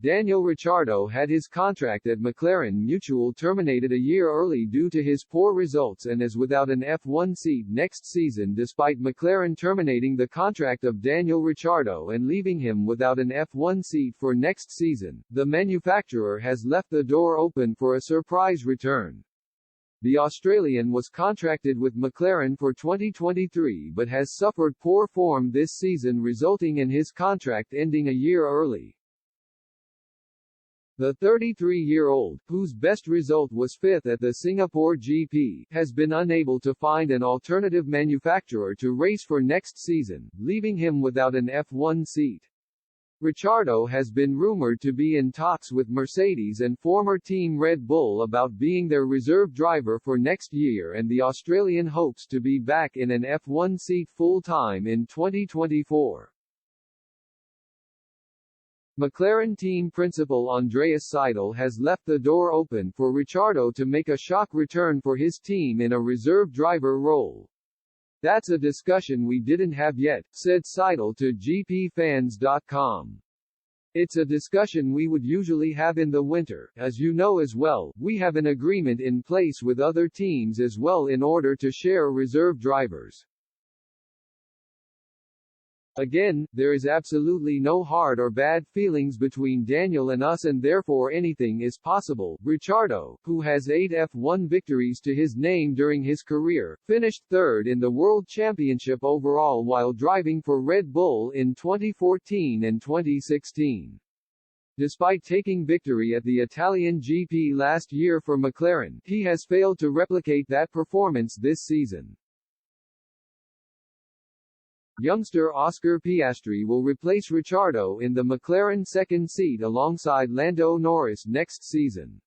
Daniel Ricciardo had his contract at McLaren Mutual terminated a year early due to his poor results and is without an F1 seat next season despite McLaren terminating the contract of Daniel Ricciardo and leaving him without an F1 seat for next season. The manufacturer has left the door open for a surprise return. The Australian was contracted with McLaren for 2023 but has suffered poor form this season resulting in his contract ending a year early. The 33-year-old, whose best result was fifth at the Singapore GP, has been unable to find an alternative manufacturer to race for next season, leaving him without an F1 seat. Ricciardo has been rumored to be in talks with Mercedes and former team Red Bull about being their reserve driver for next year, and the Australian hopes to be back in an F1 seat full-time in 2024. McLaren team principal Andreas Seidl has left the door open for Ricciardo to make a shock return for his team in a reserve driver role. "That's a discussion we didn't have yet," said Seidl to GPFans.com. "It's a discussion we would usually have in the winter. As you know as well, we have an agreement in place with other teams as well in order to share reserve drivers. Again, there is absolutely no hard or bad feelings between Daniel and us and therefore anything is possible." Ricciardo, who has 8 F1 victories to his name during his career, finished third in the World Championship overall while driving for Red Bull in 2014 and 2016. Despite taking victory at the Italian GP last year for McLaren, he has failed to replicate that performance this season. Youngster Oscar Piastri will replace Ricciardo in the McLaren second seat alongside Lando Norris next season.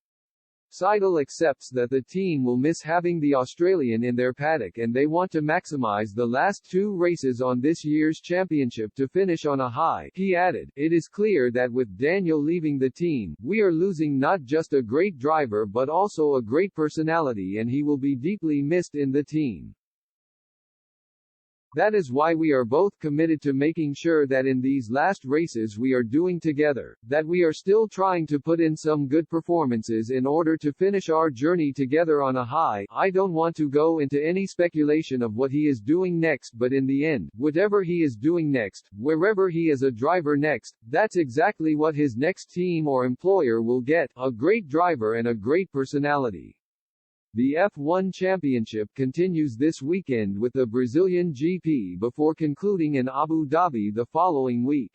Seidl accepts that the team will miss having the Australian in their paddock and they want to maximize the last 2 races on this year's championship to finish on a high. He added, "It is clear that with Daniel leaving the team, we are losing not just a great driver but also a great personality and he will be deeply missed in the team. That is why we are both committed to making sure that in these last races we are doing together, that we are still trying to put in some good performances in order to finish our journey together on a high. I don't want to go into any speculation of what he is doing next, but in the end, whatever he is doing next, wherever he is a driver next, that's exactly what his next team or employer will get, a great driver and a great personality." The F1 Championship continues this weekend with the Brazilian GP before concluding in Abu Dhabi the following week.